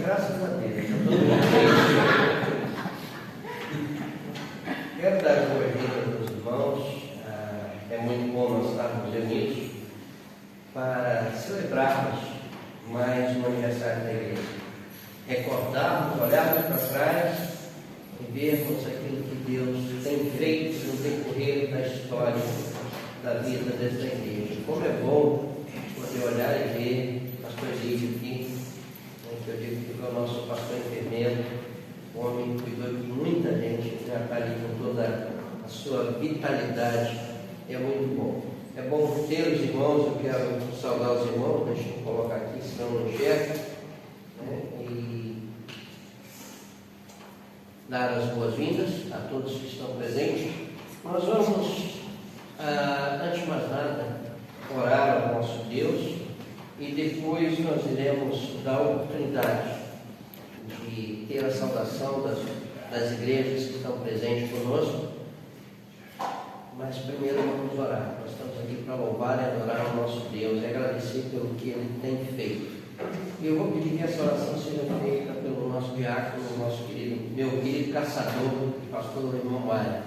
graças a Deus. Está todo mundo bem. Quero dar as boas-vindas aos irmãos. É muito bom nós estarmos reunidos para celebrarmos mais um aniversário da igreja. Recordarmos, olharmos para trás e vermos aquilo que Deus tem feito no decorrer da história da vida desta igreja. Como é bom poder olhar e ver o pastor Lídio aqui, que eu digo que foi o nosso pastor enfermeiro, um homem que cuidou de muita gente, já está ali com toda a sua vitalidade. É muito bom. É bom ter os irmãos. Eu quero saudar os irmãos, deixa eu colocar aqui, senão não enxerga, né? E dar as boas-vindas a todos que estão presentes. Nós vamos, antes de mais nada, orar ao nosso Deus e depois nós iremos dar a oportunidade de ter a saudação das igrejas que estão presentes conosco. Mas primeiro vamos orar. Nós estamos aqui para louvar e adorar o nosso Deus e agradecer pelo que Ele tem feito. E eu vou pedir que essa oração seja feita pelo nosso diácono, meu querido caçador, pastor irmão Maia.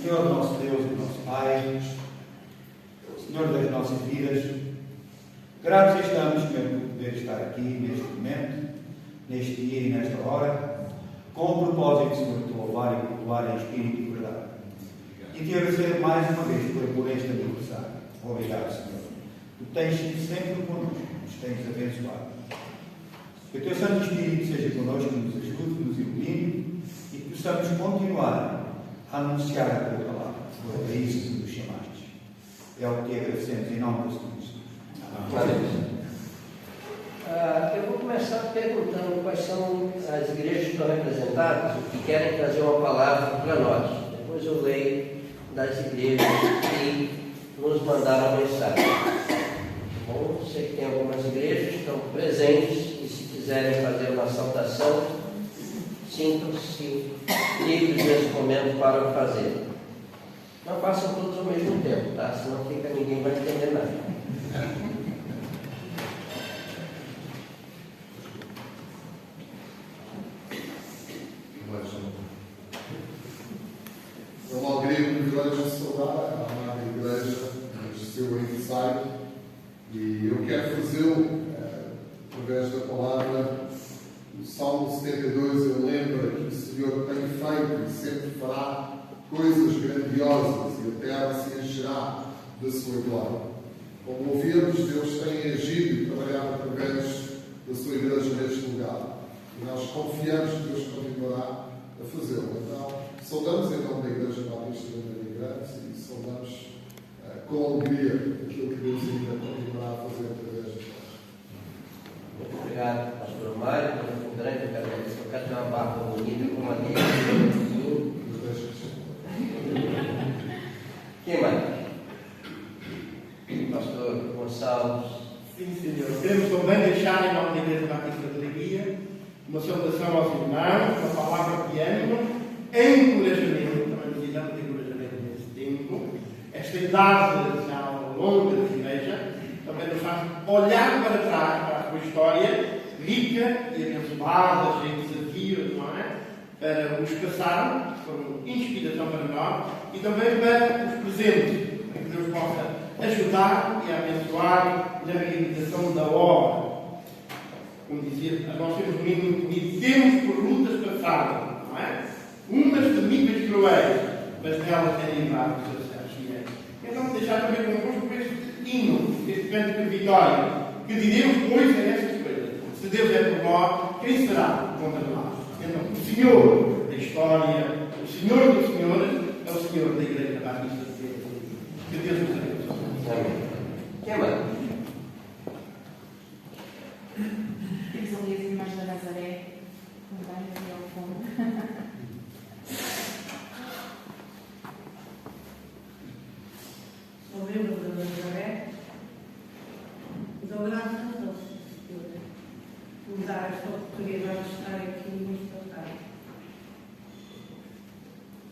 Senhor nosso Deus e nosso Pai, Senhor das nossas vidas, gratos estamos por poder estar aqui neste momento, neste dia e nesta hora, com o propósito, Senhor, de te louvar e cultuar em espírito e verdade. E te agradecer mais uma vez por este aniversário. Obrigado, Senhor. Tu tens sido sempre connosco, nos tens abençoado. Que o teu Santo Espírito seja connosco, nos ajude, nos ilumine e que possamos continuar a anunciar a tua palavra. É isso que nos chamaste. É o que te agradecemos em nome de Jesus. Amém. Eu vou começar perguntando quais são as igrejas que estão representadas e que querem trazer uma palavra para nós. Depois eu leio das igrejas que nos mandaram a mensagem. Bom, sei que tem algumas igrejas que estão presentes e se quiserem fazer uma saudação, sintam-se livres nesse momento para o fazer. Não façam todos ao mesmo tempo, tá? Senão ninguém vai entender nada. É uma alegria e um privilégio saudar a amada igreja neste seu aniversário e eu quero fazê-lo através da palavra do Salmo 72. Ele lembra que o Senhor tem feito e sempre fará coisas grandiosas e a terra se encherá da sua glória. Como ouvimos, Deus tem agido e trabalhado através da sua igreja neste lugar e nós confiamos que Deus continuará a fazê-lo. Então, saudamos em nome da Igreja Batista de Imigrantes e saudamos com alegria aquilo que Deus ainda continuará a fazer através de nós. Muito obrigado, pastor Mário, por um grande agradecimento. Eu quero ter uma barba bonita com uma linha. Quem mais? Pastor Gonçalves. Sim, senhor. Queremos também deixar em nome da Igreja Batista de Leiria uma saudação aos irmãos, uma palavra de ânimo, encorajamento, também precisamos de encorajamento nesse tempo. Esta idade já longa da igreja também nos faz olhar para trás, para a sua história rica e abençoada, cheia de desafios, não é? Para os que passaram, que foram inspiração para nós, e também para os presentes, para que Deus possa ajudar e abençoar na realização da obra. Como dizia, nós temos um hino muito bonito, temos por lutas passadas, não é? Umas terríveis cruéis, mas delas têm livrado os seus céus fiéis. Então, deixar também convosco este hino, este canto de vitória, que diremos, pois, é estas coisas. Se Deus é por nós, quem será contra nós? Então, o Senhor da história, o Senhor dos Senhores, é o Senhor da Igreja Batista de Deus. Que Deus nos abençoe. Amém. Quem mais? Temos ali as irmãs da Nazaré, com várias ali ao fundo. Sou membro da Nazaré e dou graças a Deus por me dar esta oportunidade de estar aqui neste altar.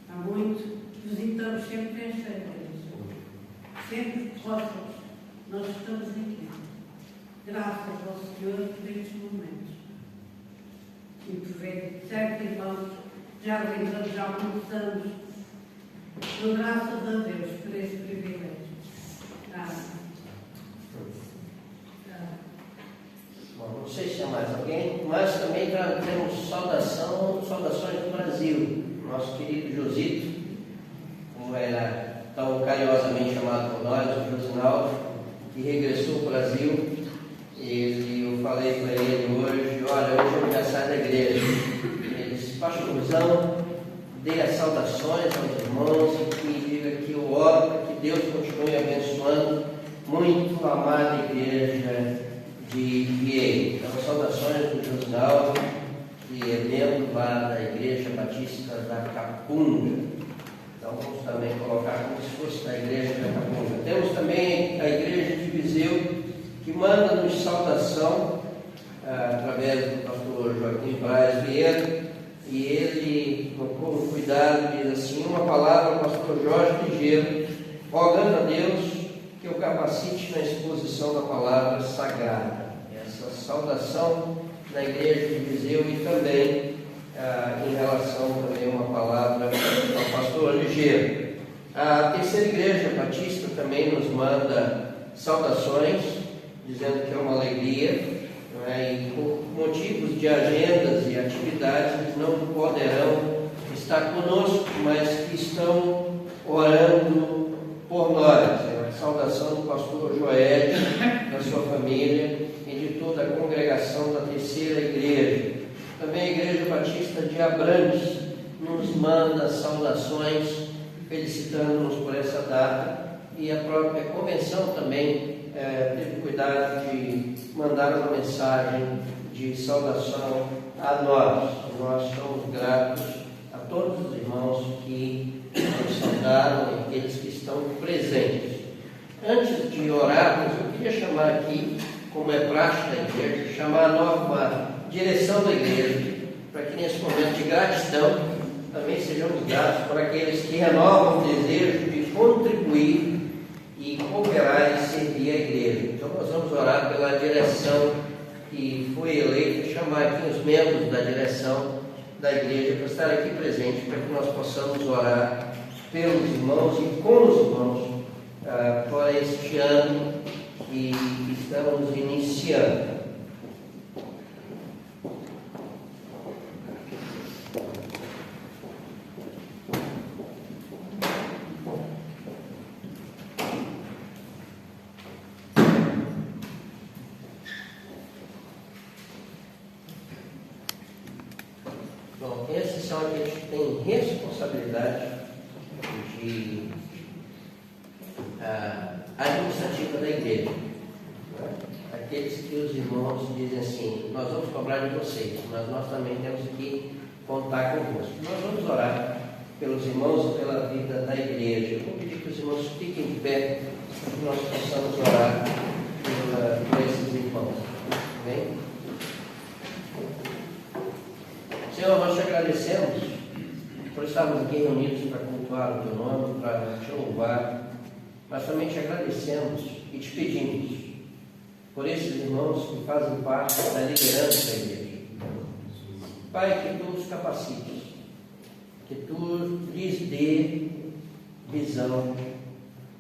Há muito visitamos sempre esta igreja, sempre próximos. Nós estamos aqui. Graças ao Senhor. Senhor por estes momentos. E por ver certos irmãos já realizamos há muitos anos. Dou graças a Deus por esse privilégio. Bom, não sei se há mais alguém, mas também temos saudações do Brasil. Nosso querido Josito, como era tão carinhosamente chamado por nós, o Josinaldo, que regressou ao Brasil. Eu falei para ele hoje, olha, hoje é o aniversário da igreja. Ele disse, pastorzão, dê as saudações aos irmãos e que diga que eu oro para que Deus continue abençoando muito a amada igreja de Vieira. Então, saudações do Josinaldo, que é membro lá da Igreja Batista da Capunga. Então, vamos também colocar como se fosse da Igreja da Capunga. Temos também a Igreja de Viseu, que manda-nos saudação através do pastor Joaquim Braz Vieira, e ele, com cuidado, diz assim: uma palavra ao pastor Jorge Ligeiro, rogando a Deus que o capacite na exposição da palavra sagrada. Essa saudação na igreja de Viseu e também em relação também a uma palavra ao pastor Ligeiro. A terceira igreja batista também nos manda saudações, dizendo que é uma alegria, e por motivos de agendas e atividades eles não poderão estar conosco, mas que estão orando por nós. A saudação do pastor Joel, da sua família e de toda a congregação da terceira igreja. Também a Igreja Batista de Abrantes nos manda saudações, felicitando-nos por essa data, e a própria convenção também teve cuidado de mandar uma mensagem de saudação a nós. Nós somos gratos a todos os irmãos que nos saudaram e aqueles que estão presentes. Antes de orarmos, eu queria chamar aqui, como é prática da igreja, chamar a nova direção da igreja, para que nesse momento de gratidão também sejamos gratos por aqueles que renovam o desejo de contribuir e cooperar e servir a igreja. Então nós vamos orar pela direção que foi eleita, chamar aqui os membros da direção da igreja para estar aqui presente, para que nós possamos orar pelos irmãos e com os irmãos para este ano que estamos iniciando. Bom, esses são aqueles que têm responsabilidade de administrativa da igreja. Aqueles que os irmãos dizem assim: nós vamos cobrar de vocês, mas nós também temos que contar convosco. Nós vamos orar pelos irmãos e pela vida da igreja. Eu vou pedir que os irmãos fiquem de pé, para que nós possamos orar por esses irmãos. Amém? Senhor, nós te agradecemos por estarmos aqui reunidos para cultuar o teu nome, para te louvar, mas também te agradecemos e te pedimos por esses irmãos que fazem parte da liderança da igreja. Pai, que tu os capacites, que tu lhes dê visão,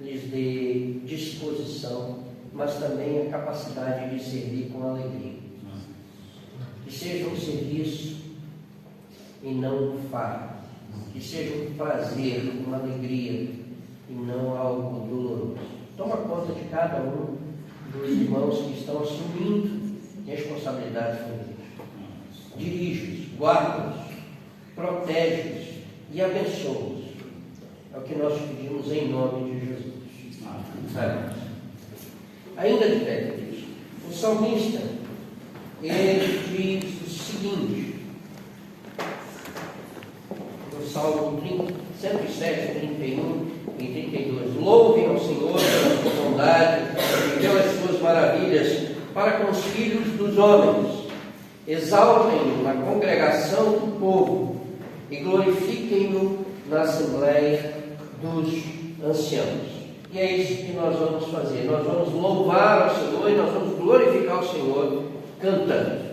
lhes dê disposição, mas também a capacidade de servir com alegria. Que seja um serviço e não um fardo, que seja um prazer, uma alegria e não algo doloroso. Toma conta de cada um dos irmãos que estão assumindo responsabilidades com Deus. Dirige-os, guarda-os, protege-os e abençoa-os. É o que nós pedimos em nome de Jesus. Amém. Ainda de pé, Deus, o salmista, ele diz o seguinte, no Salmo 107, 31 e 32: louvem ao Senhor pela sua bondade e pelas suas maravilhas para com os filhos dos homens. Exaltem-no na congregação do povo e glorifiquem-no na assembleia dos anciãos. E é isso que nós vamos fazer. Nós vamos louvar ao Senhor e nós vamos glorificar o Senhor cantando.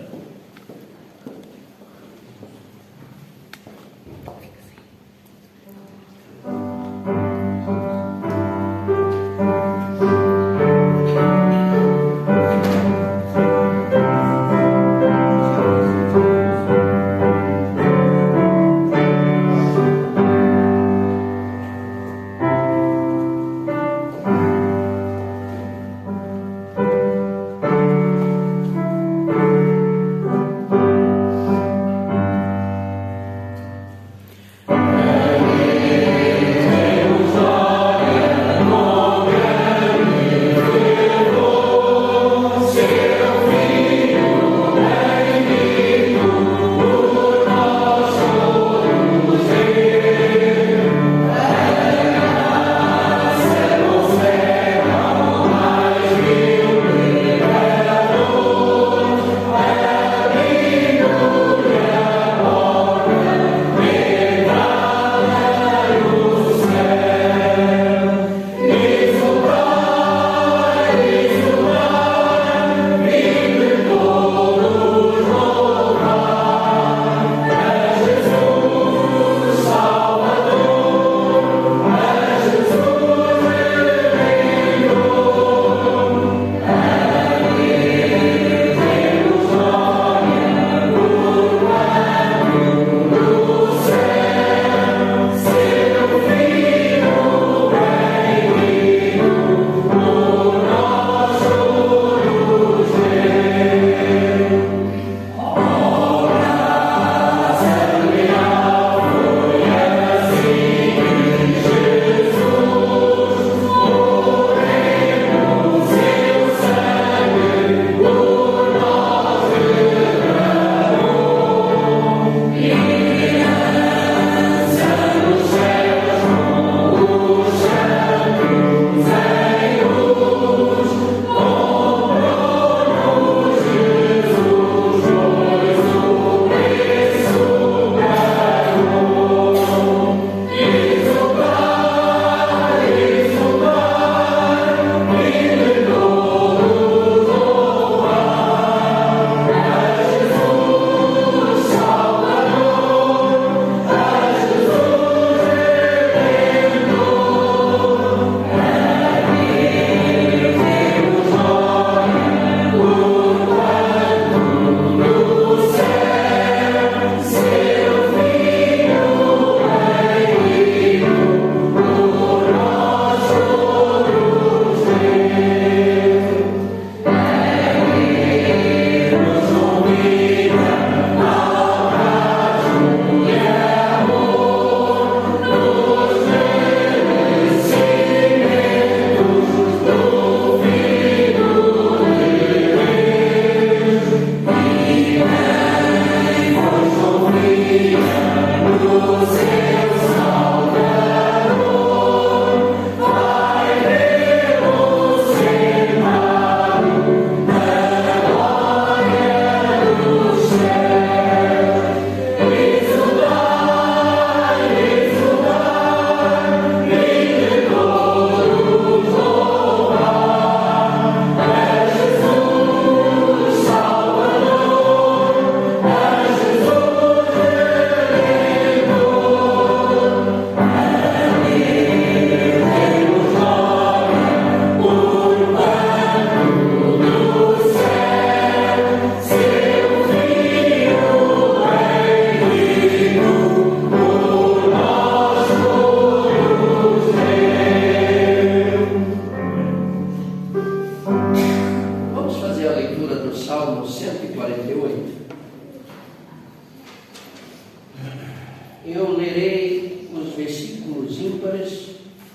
Eu lerei os versículos ímpares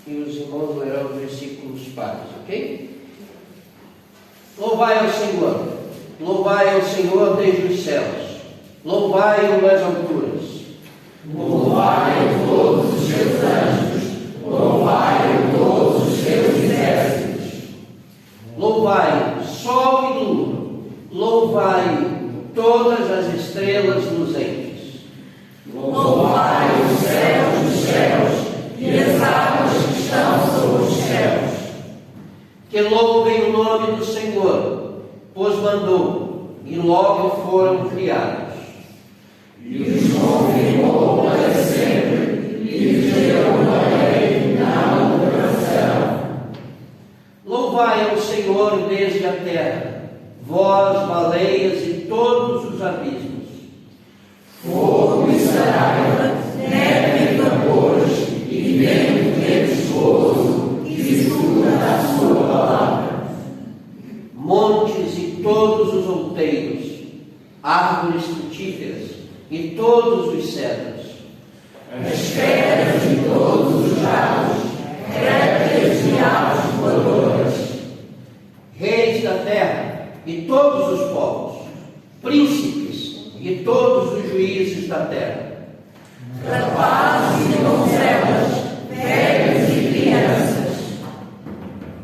e os irmãos lerão os versículos pares, ok? Louvai ao Senhor desde os céus, louvai-o nas alturas. Louvai-o todos os seus anjos, louvai-o todos os seus exércitos. Louvai sol e lua, louvai todas as estrelas luzentes. Louvai os céus dos céus e as águas que estão sobre os céus. Que louvem o nome do Senhor, pois mandou, e logo foram criados. E os confirmou para sempre, e lhes deu uma lei na moderação. Louvai ao Senhor desde a terra, vós, baleias e todos os abismos. Fogo e saraiva, neve e vapores, e vento tempestuoso, que escuta a sua palavra. Montes e todos os outeiros, árvores frutíferas e todos os cedros. As pedras de todos os lados, répteis e aves voadoras. Reis da terra e todos os povos, príncipes e todos os juízes da terra. Rapazes e donzelas, velhos e crianças.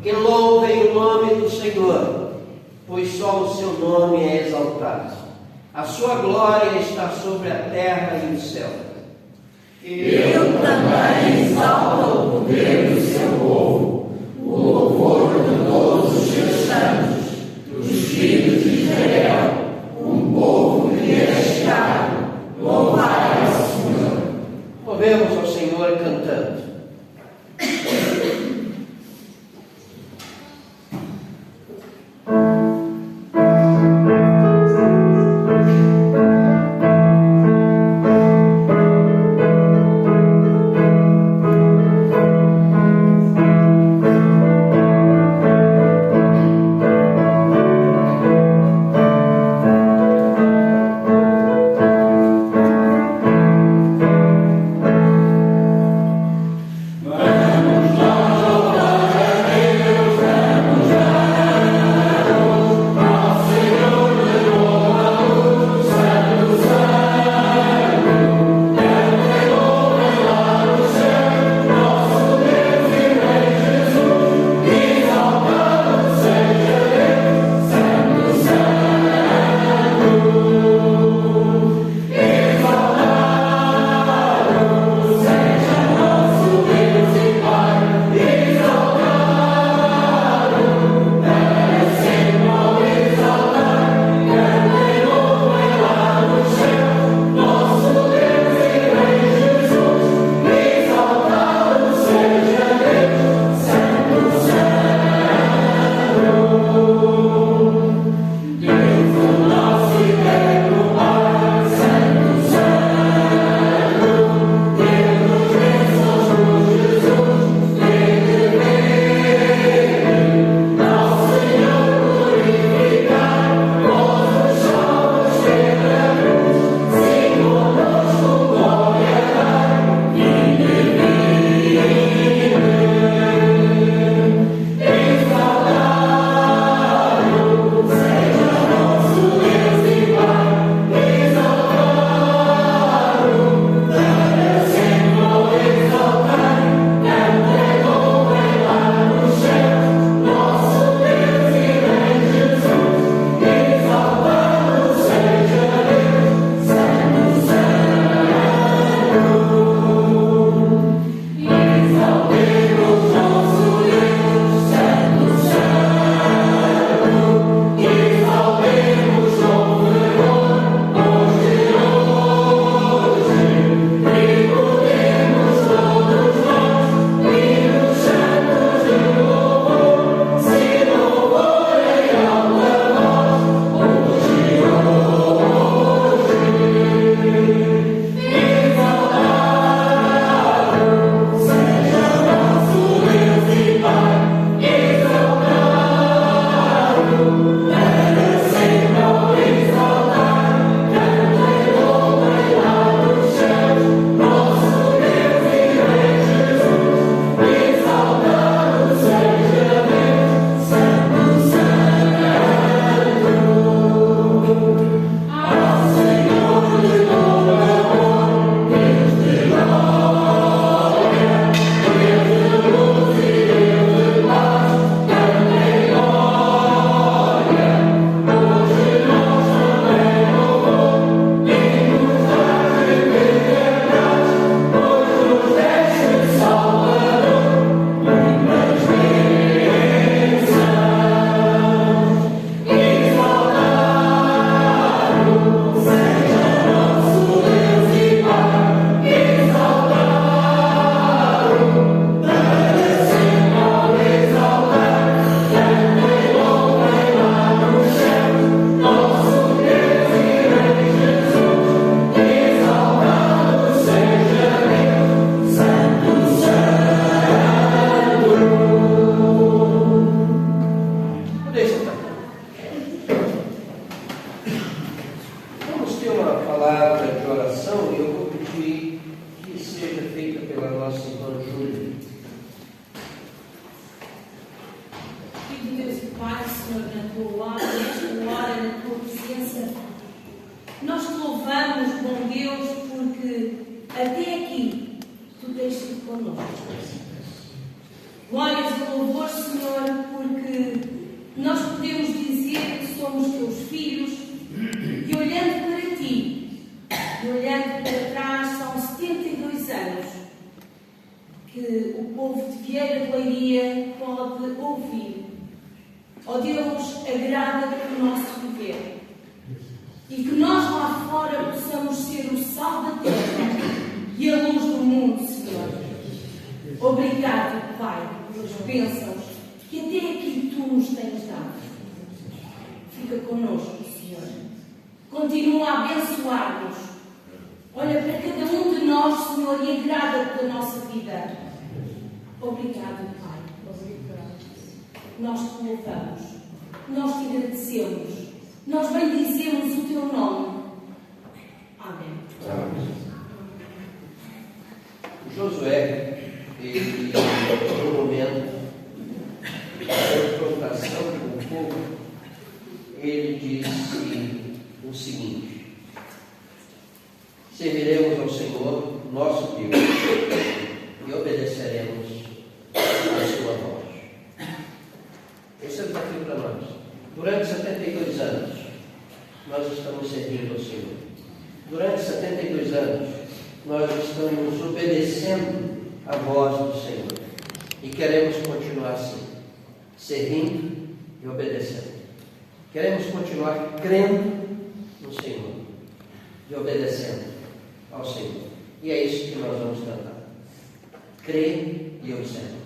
Que louvem o nome do Senhor, pois só o seu nome é exaltado. A sua glória está sobre a terra e o céu. Eu também exalto o poder do seu povo, o louvor de todos os seus santos, dos filhos de Israel, um povo que lhe é caro. Louvai ao Senhor. Louvemos ao Senhor cantando. palavra de oração e eu vou pedir que seja feita pela nossa irmã Júlia. Filho de Deus e Pai, Senhor, na tua hora, nesta hora, na tua presença, nós te louvamos, bom Deus, porque até aqui tu tens sido connosco. Glórias e louvor, Senhor, porque nós podemos dizer que somos teus filhos e olhando para ti e olhando para trás, são 72 anos que o povo de Vieira de Leiria pode ouvir. Ó Deus, agrada o nosso viver e que nós lá fora possamos ser o sal da terra e a luz do mundo, Senhor. Obrigado, Pai, pelas bênçãos que até aqui tu nos tens dado. Fica connosco, Senhor. Continua a abençoar-nos. Olha para cada um de nós, Senhor, e agrada pela nossa vida. Obrigado, Pai. Nós te louvamos. Nós te agradecemos. Nós bendizemos o teu nome. Amém. Josué, ele, no momento da confrontação com o povo, ele disse o seguinte: serviremos ao Senhor, nosso Deus, e obedeceremos a sua voz. Esse é o desafio para nós. Durante 72 anos, nós estamos servindo ao Senhor. Durante 72 anos, nós estamos obedecendo a voz do Senhor. E queremos continuar assim, servindo e obedecendo. Queremos continuar crendo no Senhor e obedecendo ao Senhor. E é isso que nós vamos cantar. Crer e observar.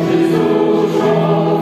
Jesus, oh,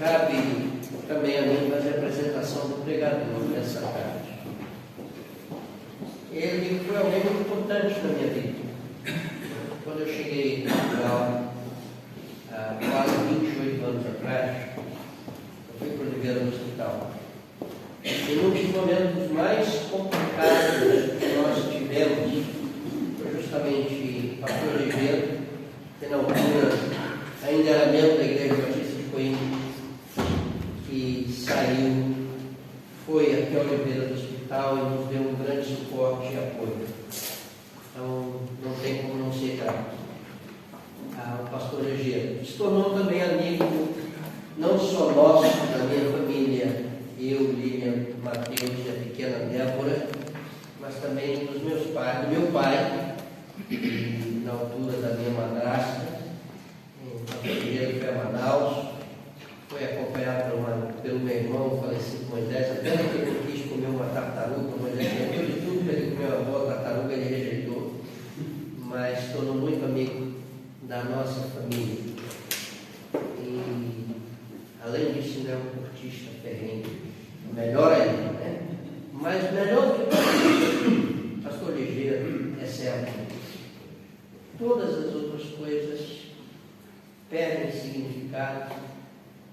cabe também a mim fazer a apresentação do pregador nessa tarde. Ele foi alguém muito importante na minha vida. Quando eu cheguei em Portugal, há quase 28 anos atrás, eu fui para o Oliveira do Hospital. E num dos momentos mais complicados que nós tivemos, foi justamente o pastor Oliveira, que na altura ainda era membro da Igreja Batista de Coimbra, que saiu, foi até a Oliveira do Hospital e nos deu um grande suporte e apoio. Então, não tem como não ser grato ao pastor Egeu. Se tornou também amigo, não só nosso, da minha família, eu, Lilian, Mateus e a pequena Débora, mas também dos meus pais, do meu pai, e na altura da minha madrasta. O pastor Egeu foi a Manaus, foi acompanhado pelo meu irmão, o falecido Moisés, até que ele quis comer uma tartaruga. Moisés tentou de tudo para ele comer uma boa tartaruga, ele rejeitou, mas se tornou muito amigo da nossa família. E, além disso, ele é um cortista ferrenho, melhor ainda, né? Mas melhor do que tudo, pastor Ligeiro é certo. Todas as outras coisas perdem significado,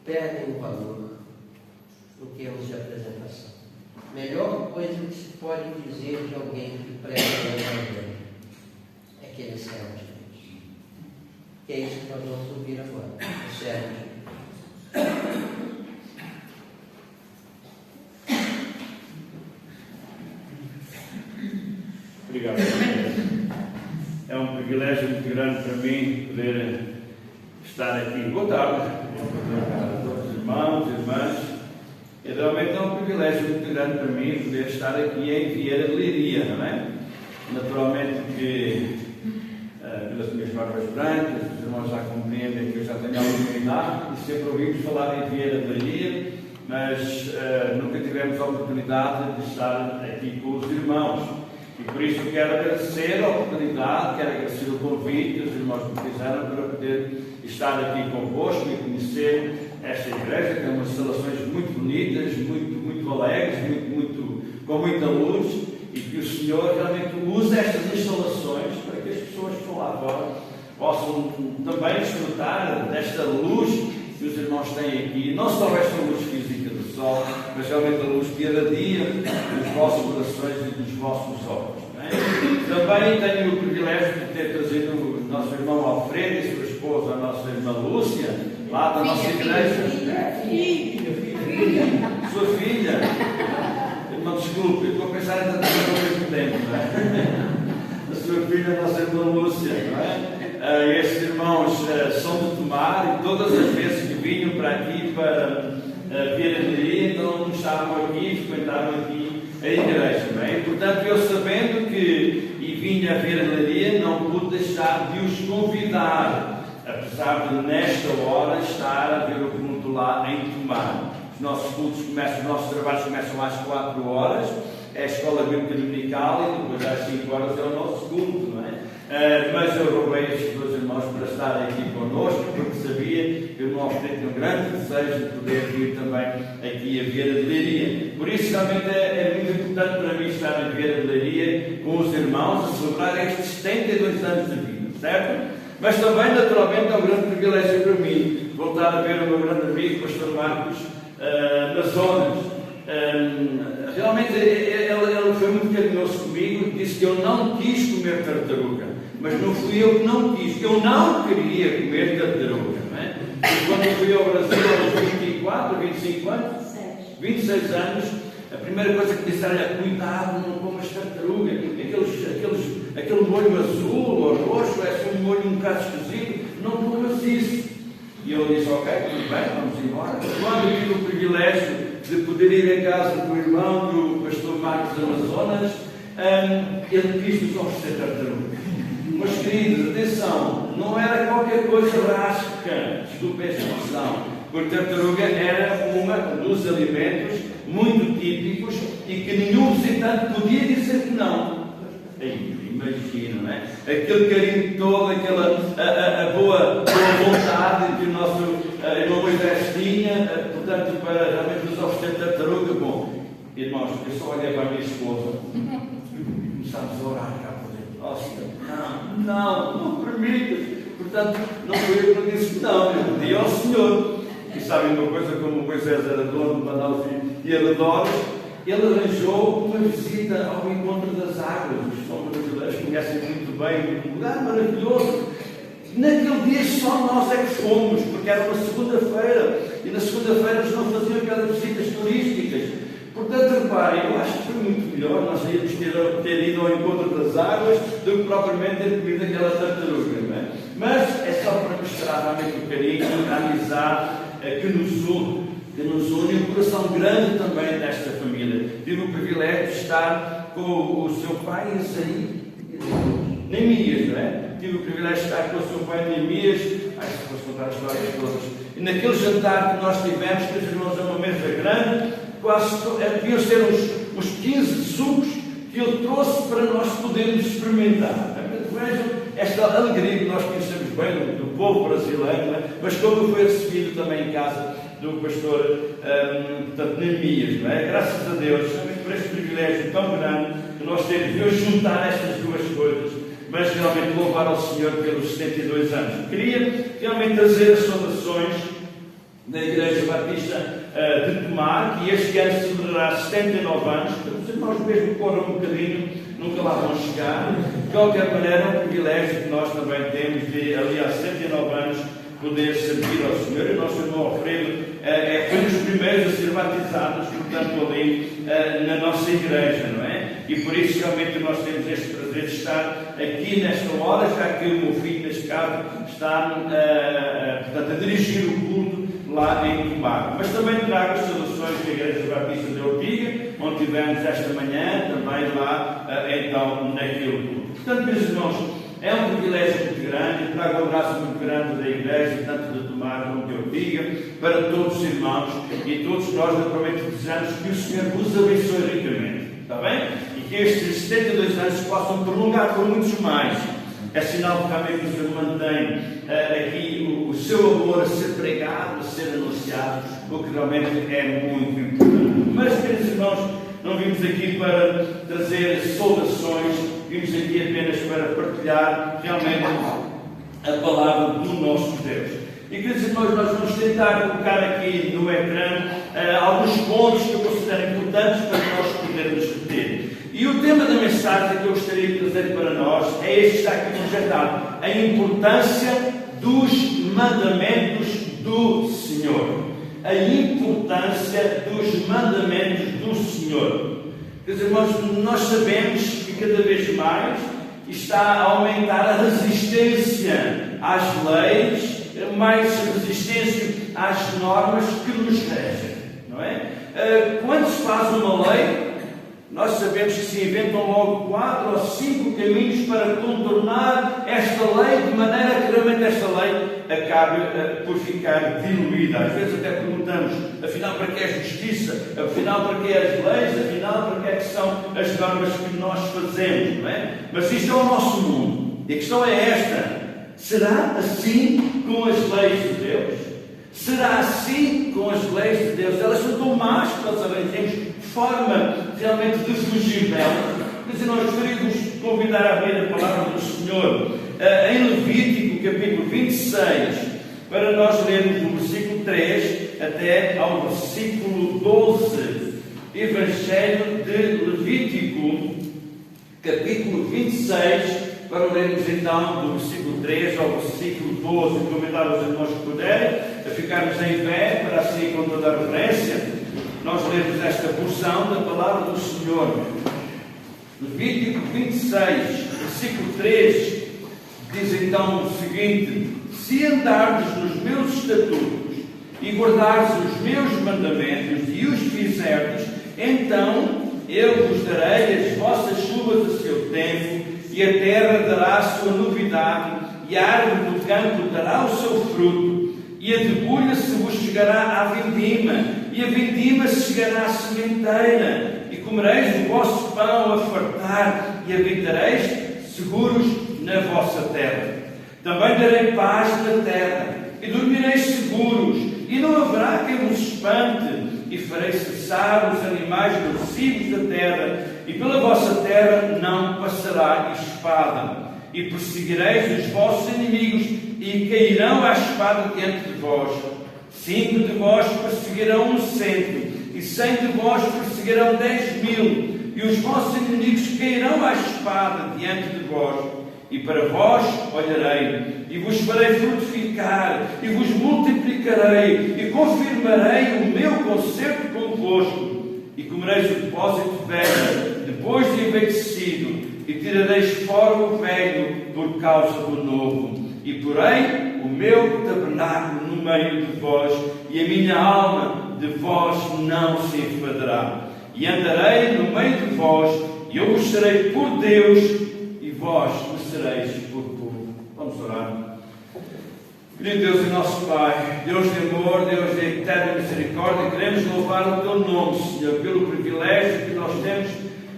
perdem o valor em termos de apresentação. Melhor coisa que se pode dizer de alguém que prega o Evangelho é que ele é servo de Deus. E é isso que nós vamos ouvir agora. O servo de Deus. Obrigado. É um privilégio muito grande para mim poder estar aqui. Boa tarde a todos os irmãos e irmãs. E realmente é um privilégio muito grande para mim poder estar aqui em Vieira de Leiria, não é? Naturalmente que pelas minhas barbas brancas, os irmãos já compreendem que eu já tenho alguma idade e sempre ouvimos falar em Vieira de Leiria, mas nunca tivemos a oportunidade de estar aqui com os irmãos. E por isso quero agradecer a oportunidade, quero agradecer o convite que os irmãos me fizeram para poder estar aqui convosco e conhecer esta igreja, que tem umas instalações muito bonitas, muito alegres, com muita luz, e que o Senhor realmente usa estas instalações para que as pessoas que estão lá fora possam também desfrutar desta luz que os irmãos têm aqui, não só esta luz física do sol, mas realmente a luz que irradia dos vossos corações e dos vossos olhos. Também tenho o privilégio de ter trazido o nosso irmão Alfredo e sua esposa, a nossa irmã Lúcia, lá da nossa igreja. Sua filha. Irmão, desculpe, eu estou a pensar em tantas coisas ao mesmo tempo, não é? A sua filha, a nossa irmã Lúcia, não é? Estes irmãos são de Tomar e todas as vezes que vinham para aqui, para Vieira de Leiria, então não estavam aqui, frequentavam aqui a igreja, não é? E, portanto, eu sabendo que vinha a Vieira de Leiria, não pude deixar de os convidar, apesar de nesta hora estar a ver o culto lá em Tomar. Os nossos cultos começam, os nossos trabalhos começam às 4 horas, é a escola bíblica dominical e depois às 5 horas é o nosso culto, não é? Mas eu roubei estes dois irmãos para estarem aqui connosco, porque sabia que o irmão Alfredo tinha um grande desejo de poder vir também aqui a Vieira de Leiria. Por isso, realmente é muito importante para mim estar em Vieira de Leiria com os irmãos a celebrar estes 72 anos de vida, certo? Mas também, naturalmente, é um grande privilégio para mim voltar a ver o meu grande amigo, pastor Marcos, nas zonas. Realmente ele foi muito carinhoso comigo e disse que eu não quis comer tartaruga, mas não fui eu que não quis, que eu não queria comer tartaruga, não é? E quando eu fui ao Brasil aos 24, 25 anos, 26 anos, a primeira coisa que disse era: cuidado, não comas tartaruga, aquele molho azul ou roxo é assim um molho um bocado esquisito, não comas isso. E eu disse: ok, tudo bem, vamos embora. Quando eu tive o privilégio de poder ir à casa do irmão do pastor Marcos Amazonas, ele quis-nos oferecer tartaruga. Mas, queridos, atenção, não era qualquer coisa rasca, desculpe a expressão, porque tartaruga era um dos alimentos muito típicos e que nenhum visitante podia dizer que não. Aí, imagino, não é? Aquele carinho todo, aquela a boa vontade que o nosso irmão Moisés tinha, portanto, para realmente usar os tartaruga. Bom, irmãos, eu só olhei para a minha esposa e começámos a orar cá por dentro. Ó Senhor, não permitas. Portanto, não foi eu que disse não, eu pedi ao Senhor. E sabem uma coisa, como Moisés era dono de Manaus e era dono, ele arranjou uma visita ao encontro das águas. Os povos brasileiros conhecem muito bem, um lugar maravilhoso. Naquele dia só nós é que fomos, porque era uma segunda-feira, e na segunda-feira eles não faziam aquelas visitas turísticas. Portanto, reparem, eu acho que foi muito melhor nós íamos ter ido ao encontro das águas do que propriamente ter comido aquela tartaruga, não é? Mas é só para mostrar realmente o carinho, a amizade que nos une e um coração grande também desta família. Tive o privilégio de estar com o seu pai Isaí, Neemias, não é? Tive o privilégio de estar com o seu pai Neemias, acho que posso contar as histórias todas. E naquele jantar que nós tivemos, que os irmãos, é uma mesa grande, quase deviam ser uns 15 sucos que ele trouxe para nós podermos experimentar. Vejam esta alegria que nós conhecemos bem do povo brasileiro, não é? Mas como foi recebido também em casa do pastor Neemias, não é? Graças a Deus, por este privilégio tão grande que nós temos de juntar estas duas coisas, mas realmente louvar ao Senhor pelos 72 anos. Queria realmente trazer as saudações da Igreja Batista de Tomar, que este ano celebrará 79 anos. Os irmãos mesmo corram um bocadinho, nunca lá vão chegar. De qualquer maneira, é um privilégio que nós também temos de, ali há 79 anos, poder servir ao Senhor. E o nosso irmão Alfredo foi um dos primeiros a ser batizados, portanto, ali na nossa igreja, não é? E por isso, realmente, nós temos este prazer de estar aqui nesta hora, já que o meu filho, neste caso, está portanto, a dirigir o culto lá em Tomar. Mas também trago as saudações da Igreja Batista de Ortiga, onde tivemos esta manhã, também lá, então, naquele culto. Portanto, meus irmãos, é um privilégio muito grande, trago um abraço muito grande da Igreja, tanto de Tomar como de Ortiga, para todos os irmãos e todos nós, naturalmente, desejamos que o Senhor vos abençoe ricamente, está bem? E que estes 72 anos se possam prolongar por muitos mais. É sinal que realmente o Senhor mantém aqui o seu amor a ser pregado, a ser anunciado, o que realmente é muito importante. Mas, queridos irmãos, não vimos aqui para trazer saudações, vimos aqui apenas para partilhar realmente a palavra do nosso Deus. E, queridos irmãos, nós vamos tentar colocar aqui no ecrã alguns pontos que eu considero importantes para nós podermos reter. E o tema da mensagem que eu gostaria de trazer para nós é este que está aqui projetado: a importância dos mandamentos do Senhor. A importância dos mandamentos do Senhor. Meus irmãos, nós sabemos que cada vez mais está a aumentar a resistência às leis, mais resistência às normas que nos regem, não é? Quando se faz uma lei, nós sabemos que se inventam logo 4 ou 5 caminhos para contornar esta lei, de maneira que realmente esta lei acabe por ficar diluída. Às vezes até perguntamos, afinal, para que é justiça? Afinal, para que é as leis? Afinal, para que é que são as normas que nós fazemos? Não é? Mas isto é o nosso mundo. E a questão é esta: será assim com as leis de Deus? Será assim com as leis de Deus? Elas são tão más que nós arranjamos forma realmente de fugir delas. Mas nós gostaríamos de convidar a abrir a palavra do Senhor em Levítico, capítulo 26, para nós lermos do versículo 3 até ao versículo 12. Evangelho de Levítico, capítulo 26, para lermos então do versículo 3 ao versículo 12. Convidar os irmãos que puderem a ficarmos em pé, para assim, com toda a reverência, nós lemos esta porção da palavra do Senhor. Levítico 26, versículo 3, diz então o seguinte: se andardes nos meus estatutos e guardardes os meus mandamentos e os fizerdes, então eu vos darei as vossas chuvas a seu tempo, e a terra dará a sua novidade, e a árvore do campo dará o seu fruto, e a debulha se vos chegará à vindima, e a vindima se chegará à sementeira, e comereis o vosso pão a fartar, e habitareis seguros na vossa terra. Também darei paz na terra, e dormireis seguros, e não haverá quem vos espante, e farei cessar os animais nocivos da terra, e pela vossa terra não passará espada. E perseguireis os vossos inimigos, e cairão à espada diante de vós. 5 de vós perseguirão 100, e 100 de vós perseguirão 10.000, e os vossos inimigos cairão à espada diante de vós. E para vós olharei, e vos farei frutificar, e vos multiplicarei, e confirmarei o meu concerto convosco. E comereis o depósito velho, depois de envelhecido, e tirareis fora o velho por causa do novo. E porém o meu tabernáculo no meio de vós, e a minha alma de vós não se enfadará. E andarei no meio de vós, e eu vos serei por Deus, e vós me sereis por povo. Vamos orar. Querido Deus e nosso Pai, Deus de amor, Deus de eterna misericórdia, queremos louvar o Teu nome, Senhor, pelo privilégio que nós temos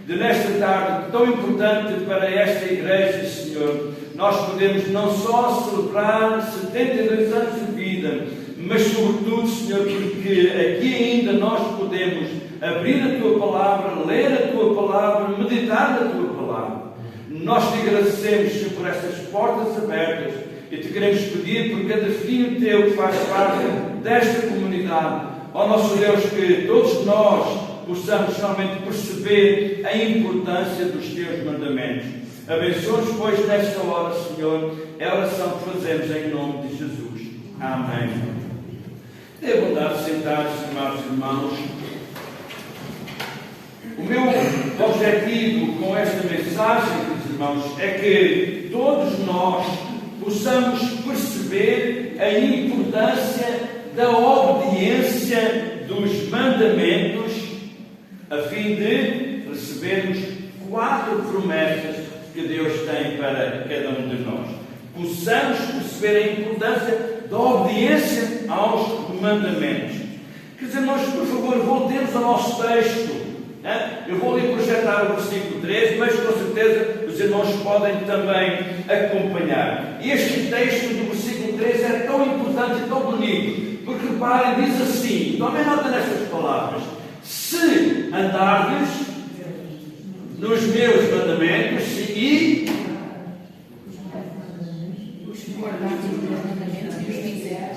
de nesta tarde tão importante para esta igreja, Senhor. Nós podemos não só celebrar 72 anos de vida, mas sobretudo, Senhor, porque aqui ainda nós podemos abrir a Tua Palavra, ler a Tua Palavra, meditar na Tua Palavra. Nós te agradecemos, Senhor, por estas portas abertas e te queremos pedir por cada filho Teu que faz parte desta comunidade. Ó nosso Deus, que todos nós possamos realmente perceber a importância dos Teus mandamentos. Abençoa-nos, pois, nesta hora, Senhor, é a oração que fazemos em nome de Jesus. Amém. Tenha a bondade de sentar-se, amados irmãos. O meu objetivo com esta mensagem, queridos irmãos, é que todos nós possamos perceber a importância da obediência dos mandamentos, a fim de recebermos 4 promessas que Deus tem para cada um de nós. Possamos perceber a importância da obediência aos mandamentos. Quer dizer, nós, por favor, voltemos ao nosso texto. Eu vou lhe projetar o versículo 13, mas com certeza os irmãos podem também acompanhar. Este texto do versículo 13 é tão importante e tão bonito, porque reparem, diz assim, tomem nota nestas palavras: se andardes nos meus mandamentos e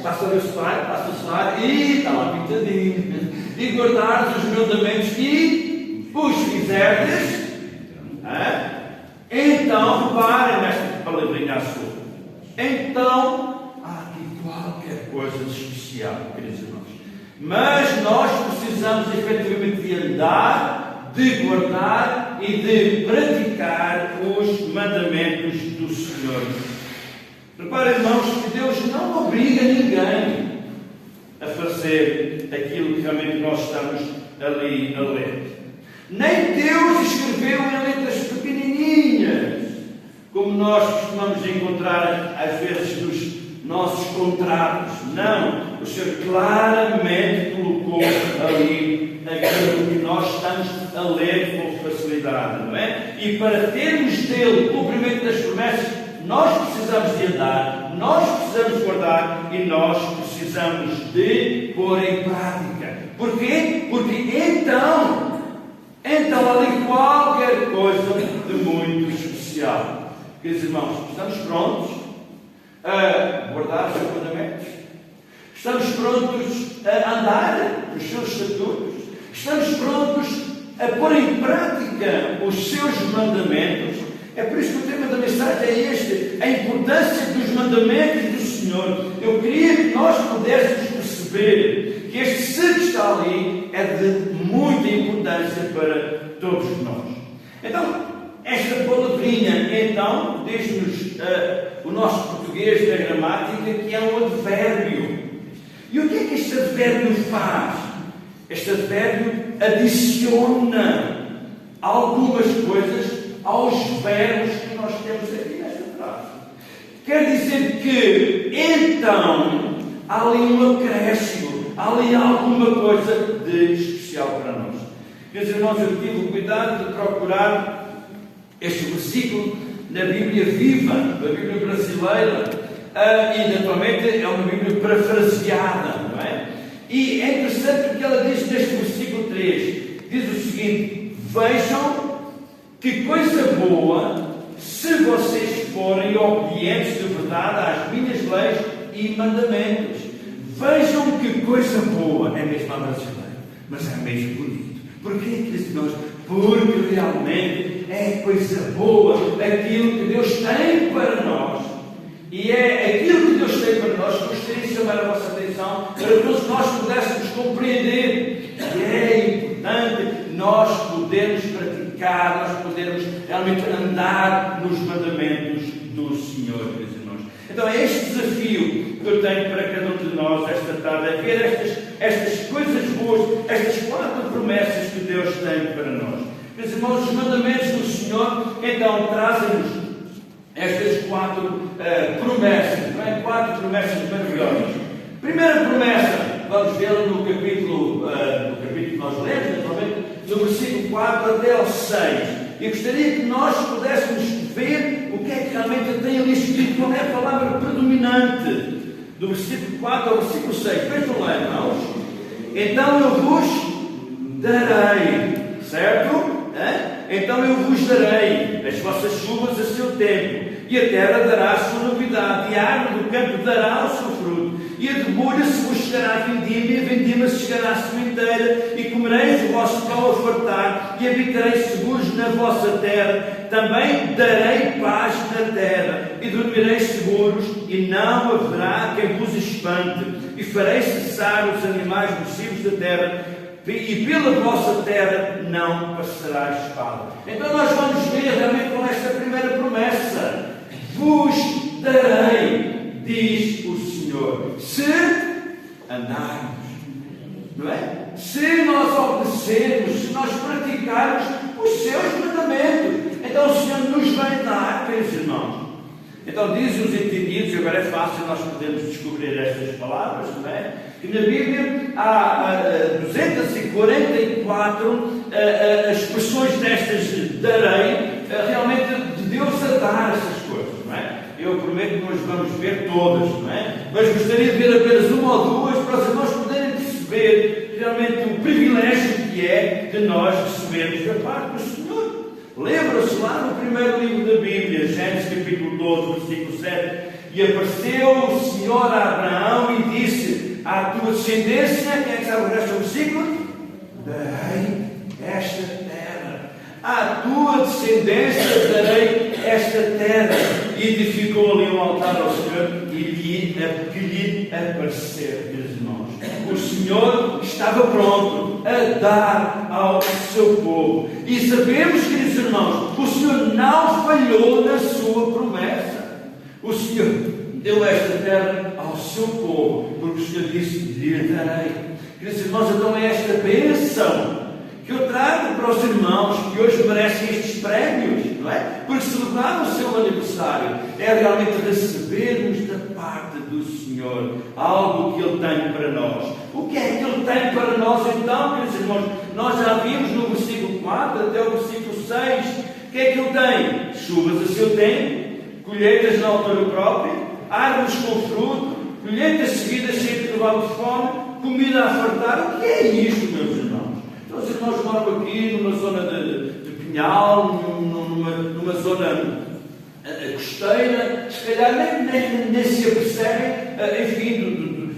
passa o slide, e está lá pintadinho, e guardardes os meus mandamentos e os fizerdes, então, reparem nesta palavrinha azul, então há aqui qualquer coisa de especial, queridos irmãos. Mas nós precisamos efetivamente de andar, de guardar e de praticar os mandamentos do Senhor. Reparem, irmãos, que Deus não obriga ninguém a fazer aquilo que realmente nós estamos ali a ler. Nem Deus escreveu em letras pequenininhas, como nós costumamos encontrar às vezes nos nossos contratos. Não, o Senhor claramente colocou ali aquilo que nós estamos a ler com facilidade, não é? E para termos dele o cumprimento das promessas, nós precisamos de andar, nós precisamos guardar e nós precisamos de pôr em prática. Porquê? Porque então há ali qualquer coisa de muito especial. Queridos irmãos, estamos prontos a guardar os seus mandamentos? Estamos prontos a andar nos seus estatutos? Estamos prontos a pôr em prática os seus mandamentos? É por isso que o tema da mensagem é este: a importância dos mandamentos do Senhor. Eu queria que nós pudéssemos perceber que este se que está ali é de muita importância para todos nós. Então, esta palavrinha, então, diz-nos o nosso português da gramática que é um advérbio. E o que é que este advérbio faz? Este advérbio adiciona algumas coisas aos verbos que nós temos aqui nesta frase. Quer dizer que, então, há ali um acréscimo, há ali alguma coisa de especial para nós. Meus irmãos, eu tive o cuidado de procurar este versículo na Bíblia Viva, na Bíblia Brasileira, e naturalmente é uma Bíblia parafraseada, não é? E é interessante o que ela diz neste versículo 3, diz o seguinte: vejam que coisa boa se vocês forem obedientes de verdade às minhas leis e mandamentos. Vejam que coisa boa, é mesmo a brasileira, mas é mesmo bonito. Porquê, queridos irmãos? Porque realmente é coisa boa aquilo que Deus tem para nós. E é aquilo que Deus tem para nós que gostaria de chamar a vossa atenção para que todos nós pudéssemos compreender. E é importante nós podermos praticar, nós podermos realmente andar nos mandamentos do Senhor, meus irmãos. Então é este desafio que eu tenho para cada um de nós esta tarde, é ver estas coisas boas, estas 4 promessas que Deus tem para nós. Meus irmãos, os mandamentos do Senhor então trazem-nos estas 4 promessas, não é? 4 promessas maravilhosas. Primeira promessa, vamos vê-la no capítulo que nós lemos, naturalmente, do versículo 4 até ao 6. E gostaria que nós pudéssemos ver o que é que realmente tem ali escrito, qual é a palavra predominante, do versículo 4 ao versículo 6. Vejam lá, irmãos. Então eu vos darei, certo? Então eu vos darei as vossas chuvas a seu tempo, e a terra dará a sua novidade, e a árvore do campo dará o seu fruto, e a debulha se vos chegará a vindima, e a vindima se chegará à sementeira, e comereis o vosso pão a fartar, e habitareis seguros na vossa terra. Também darei paz na terra, e dormireis seguros, e não haverá quem vos espante, e farei cessar os animais nocivos da terra, e pela vossa terra não passará a espada. Então nós vamos ver realmente com esta primeira promessa: vos darei, diz o Senhor, se andarmos, não é? Se nós obedecermos, se nós praticarmos os seus mandamentos, então o Senhor nos vai dar, meus irmãos. Então dizem os entendidos, e agora é fácil nós podemos descobrir estas palavras, não é? Que na Bíblia há 244 expressões destas darei, realmente de Deus a dar essas coisas, não é? Eu prometo que nós vamos ver todas, não é? Mas gostaria de ver apenas uma ou duas para os irmãos poderem perceber realmente o privilégio que é de nós recebermos da parte do Senhor. Lembra-se lá no primeiro livro da Bíblia, Gênesis capítulo 12, versículo 7, e apareceu o Senhor a Abraão e disse: à tua descendência, quem é que sabe o resto do versículo? Darei esta terra. À tua descendência darei esta terra. E edificou ali um altar ao Senhor e lhe apareceu, meus irmãos. O Senhor estava pronto a dar ao seu povo. E sabemos, queridos irmãos, o Senhor não falhou na sua promessa. O Senhor deu esta terra ao seu povo, porque o Senhor disse: lhe darei. Queridos irmãos, então é esta bênção que eu trago para os irmãos que hoje merecem estes prémios, não é? Porque celebrar o seu aniversário é realmente recebermos da parte do Senhor algo que Ele tem para nós. O que é que Ele tem para nós então, queridos irmãos? Nós já vimos no versículo 4 até o versículo 6. O que é que Ele tem? Chuvas a seu tempo, colheitas na altura própria, árvores com fruto, colheitas seguidas sem intervalo de fome, comida a fartar. O que é isto, meus irmãos? Então, os irmãos moram aqui numa zona de Pinhal, numa zona costeira, se calhar nem se apercebem, enfim,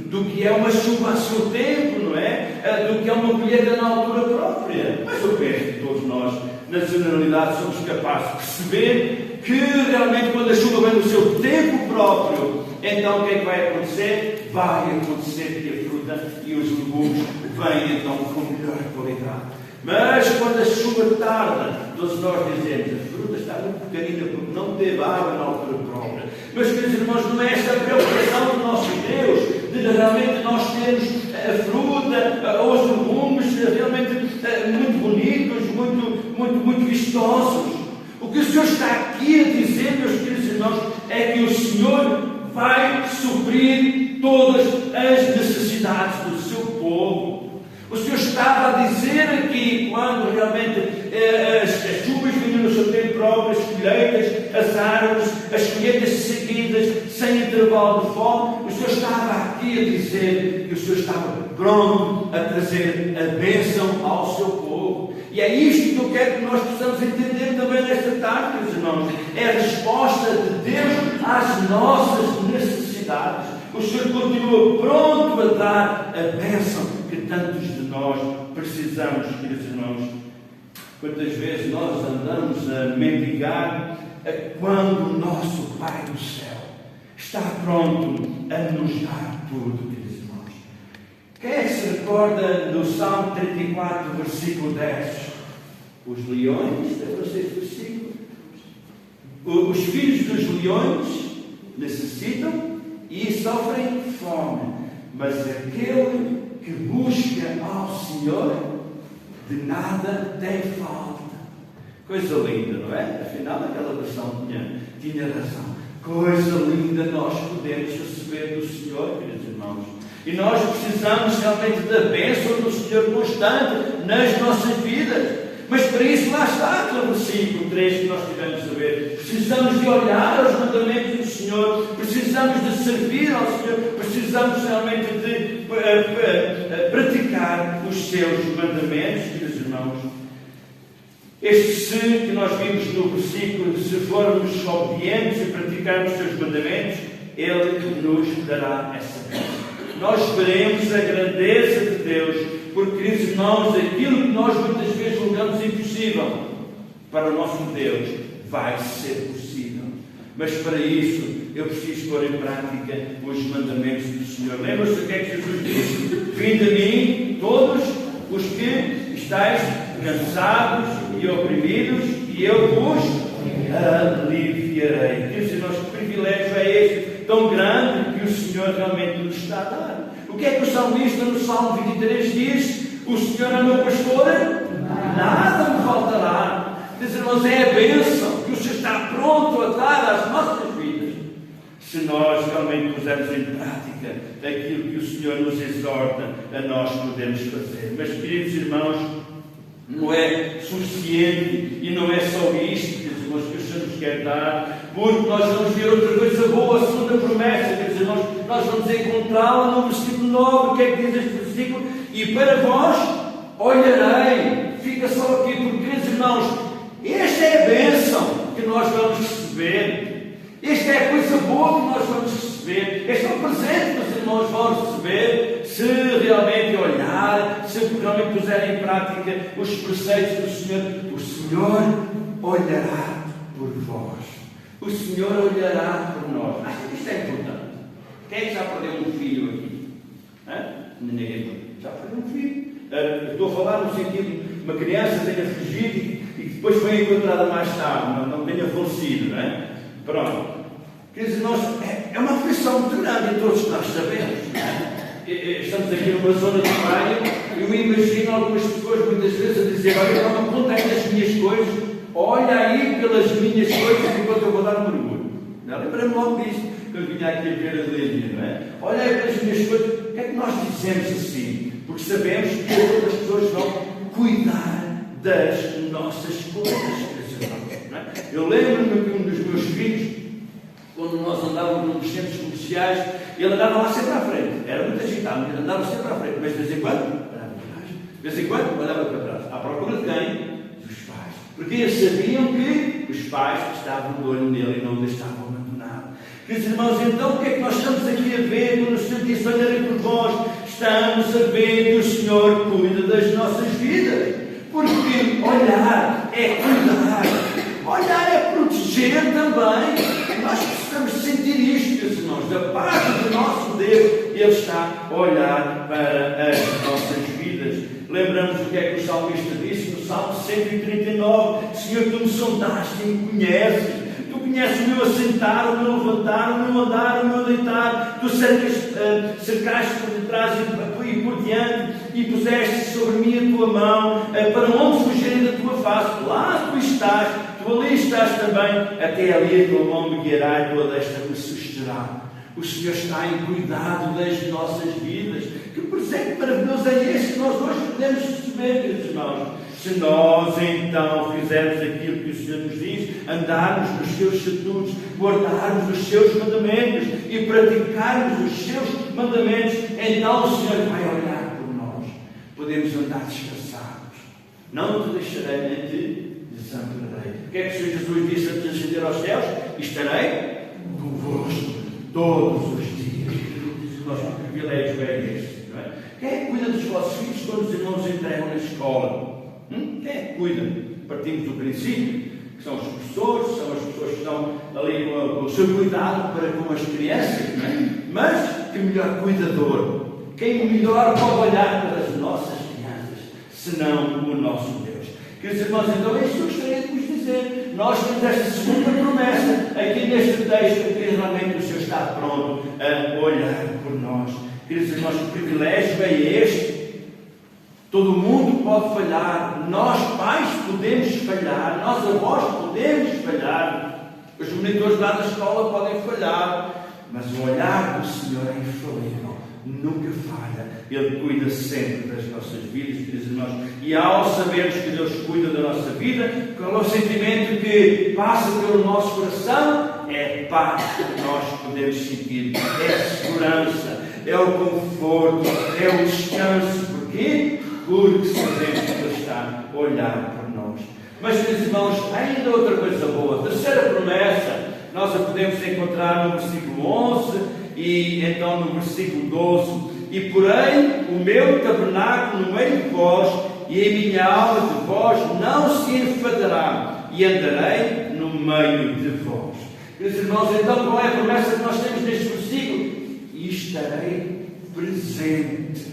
do que é uma chuva a seu tempo, não é? Do que é uma colheita na altura própria. Mas eu penso que todos nós, na generalidade, somos capazes de perceber que realmente quando a chuva vem no seu tempo próprio, então o que é que vai acontecer? Vai acontecer que a fruta e os legumes vêm então com melhor qualidade. Mas quando a chuva tarda, todos nós dizemos: a fruta está muito pequenina porque não teve água na altura própria. Mas, queridos irmãos, não é esta a preocupação do nosso Deus, de realmente nós termos a fruta ou os legumes realmente muito bonitos, muito vistosos. O que o Senhor está aqui a dizer, meus queridos irmãos, é que o Senhor vai suprir todas as necessidades do seu povo. O Senhor estava a dizer aqui, quando realmente as chuvas vinham no seu tempo próprio, as colheitas, as árvores, as colheitas seguidas, sem intervalo de fome. O Senhor estava aqui a dizer que o Senhor estava pronto a trazer a bênção ao seu povo. E é isto que eu quero que nós possamos entender também nesta tarde, meus irmãos. É a resposta de Deus às nossas necessidades. O Senhor continua pronto a dar a bênção que tantos de nós precisamos, meus irmãos. Quantas vezes nós andamos a mendigar quando o nosso Pai do céu está pronto a nos dar tudo, meus irmãos. Quem é que se recorda do Salmo 34, versículo 10? Os leões, lembram-se deste versículo? Os filhos dos leões necessitam e sofrem fome, mas aquele que busca ao Senhor de nada tem falta. Coisa linda, não é? Afinal, aquela versão tinha razão. Coisa linda nós podemos receber do Senhor, queridos irmãos. E nós precisamos realmente da bênção do Senhor constante nas nossas vidas. Mas para isso lá está aquele versículo 3 que nós tivemos a ver. Precisamos de olhar aos mandamentos do Senhor, precisamos de servir ao Senhor, precisamos realmente de praticar os seus mandamentos, meus irmãos. Este se que nós vimos no versículo, se formos obedientes e praticarmos os seus mandamentos, Ele nos dará essa bênção. Nós veremos a grandeza de Deus, porque, queridos irmãos, aquilo que nós muitas vezes julgamos impossível, para o nosso Deus vai ser possível. Mas para isso eu preciso pôr em prática os mandamentos do Senhor. Lembra-se o que é que Jesus disse? Vinde a mim todos os que estáis cansados e oprimidos, e eu vos aliviarei. Queridos irmãos, que privilégio é este tão grande que o Senhor realmente nos está a dar. O que é que o salmista no Salmo 23 diz? O Senhor é meu pastor, nada me faltará. Queridos irmãos, é a bênção que o Senhor está pronto a dar às nossas vidas, se nós realmente pusermos em prática aquilo que o Senhor nos exorta a nós podermos fazer. Mas, queridos irmãos, não é suficiente e não é só isto, queridos irmãos, que o Senhor nos quer dar, porque nós vamos ver outra coisa boa, a segunda promessa, queridos irmãos, nós vamos encontrá-la no versículo 9. O que é que diz este versículo? E para vós olharei. Fica só aqui, porque, queridos irmãos, esta é a bênção que nós vamos receber. Esta é a coisa boa que nós vamos receber. Este é o presente que os irmãos vão receber se realmente olhar, se realmente puserem em prática os preceitos do Senhor. O Senhor olhará por vós. O Senhor olhará por nós. Isto é importante. Quem é que já perdeu um filho aqui? Ninguém já perdeu um filho. Estou a falar no sentido de uma criança tenha fugido e depois foi encontrada mais tarde, não tenha falecido, não é? Pronto. Quer dizer, é uma aflição muito grande, e todos nós sabemos. Estamos aqui numa zona de praia e eu imagino algumas pessoas muitas vezes a dizer: olha, não me contem das minhas coisas, olha aí pelas minhas coisas enquanto eu vou dar um mergulho. Lembra-me logo disso, que eu vinha aqui a ver a Lídia, não é? Olha aí pelas minhas coisas. O que é que nós dizemos assim? Porque sabemos que outras pessoas vão cuidar das nossas coisas. Não é? Eu lembro-me que um dos meus filhos, quando nós andávamos nos centros comerciais, ele andava lá sempre à frente. Era muito agitado, ele andava sempre à frente, mas de vez em quando andava para trás. De vez em quando andava para trás. À procura de quem? Dos pais. Porque eles sabiam que os pais estavam de olho nele e não o deixavam abandonado. Queridos irmãos, então o que é que nós estamos aqui a ver quando o Senhor diz: olharei por vós? Estamos a ver que o Senhor cuida das nossas vidas. Porque olhar é cuidar. Olhar é proteger também. Nós precisamos sentir isto, meus irmãos, da parte do nosso Deus. Ele está a olhar para as nossas vidas. Lembramos o que é que o salmista disse no Salmo 139: Senhor, tu me sondaste e me conheces. Tu conheces o meu assentar, o meu levantar, o meu andar, o meu deitar. Tu cercaste por detrás e por diante e puseste sobre mim a tua mão. Para onde fugirei da tua face? Lá tu estás, tu ali estás também. Até ali a tua mão me guiará e a tua destra me susterá. O Senhor está em cuidado das nossas vidas. Que presente maravilhoso é esse que nós hoje podemos receber, meus irmãos. Se nós então fizermos aquilo que o Senhor nos diz, andarmos nos seus estatutos, guardarmos os seus mandamentos e praticarmos os seus mandamentos, então o Senhor vai olhar por nós. Podemos andar descansados. Não te deixarei nem te desampararei. O que é que o Senhor Jesus disse antes de ascender aos céus? Estarei convosco todos os dias. O nosso privilégio é este, não é? Quem é que cuida dos vossos filhos quando os irmãos entregam na escola? Quem é que cuida? Partimos do princípio que são os professores, são as pessoas que estão ali com o seu cuidado para com as crianças, não é? Mas que melhor cuidador? Quem melhor pode olhar para as nossas crianças, senão o nosso Deus? Queridos irmãos, então é isso que eu gostaria de vos dizer. Nós temos esta segunda promessa aqui neste texto, que realmente o Senhor está pronto a olhar por nós. Queridos irmãos, o privilégio é este. Todo mundo pode falhar, nós pais podemos falhar, nós avós podemos falhar, os monitores lá na escola podem falhar, mas o olhar do Senhor é infalível, nunca falha. Ele cuida sempre das nossas vidas, queridos irmãos. E ao sabermos que Deus cuida da nossa vida, qual é o sentimento que passa pelo nosso coração? É paz que nós podemos sentir, é segurança, é o conforto, é o descanso. Porquê? Porque sabemos que Ele está a olhar por nós. Mas, queridos irmãos, ainda outra coisa boa. A terceira promessa, nós a podemos encontrar no versículo 11 e então no versículo 12. E porém o meu tabernáculo no meio de vós, e a minha alma de vós não se enfadará, e andarei no meio de vós. Queridos irmãos, então qual é a promessa que nós temos neste versículo? E estarei presente.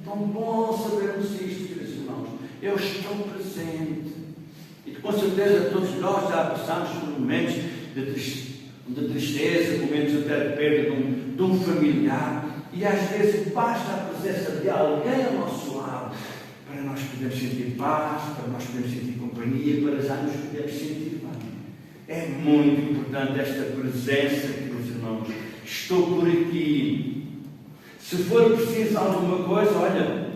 Tão bom sabermos isto, queridos irmãos. Eu estou presente. E com certeza todos nós já passamos por momentos de tristeza, momentos até de perda de um familiar. E às vezes basta a presença de alguém ao nosso lado para nós podermos sentir paz, para nós podermos sentir companhia, para já nos podermos sentir bem. É muito importante esta presença, queridos irmãos. Estou por aqui. Se for preciso alguma coisa, olha,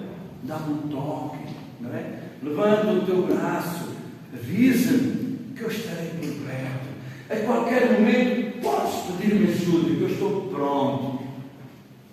dá-me um toque, não é? Levanta o teu braço, avisa-me que eu estarei por perto. A qualquer momento podes pedir-me ajuda, que eu estou pronto.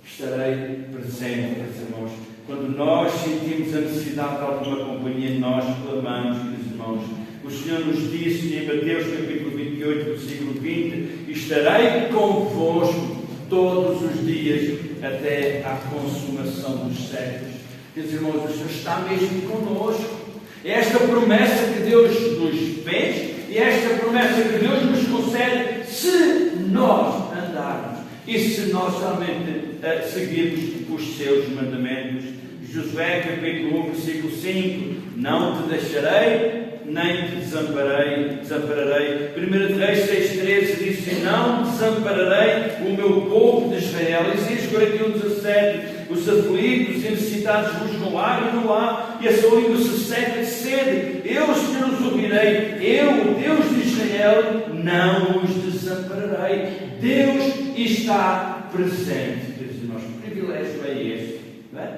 Estarei presente, meus irmãos. Quando nós sentimos a necessidade de alguma companhia, nós clamamos, meus irmãos. O Senhor nos disse em Mateus capítulo 28, versículo 20: estarei convosco todos os dias até à consumação dos séculos. Meus irmãos, o Senhor está mesmo conosco. É esta promessa que Deus nos fez e é esta promessa que Deus nos concede se nós andarmos e se nós realmente seguirmos os seus mandamentos. Josué capítulo 1, versículo 5: não te deixarei nem te desampararei. 1 Reis 6,13 diz: não desampararei o meu povo de Israel. Isaías 41,17: os aflitos e necessitados buscam água e não há, e a sua língua se seca de sede. Eu, Senhor, os ouvirei. Eu, o Deus de Israel, não os desampararei. Deus está presente. Nosso privilégio é este, não é?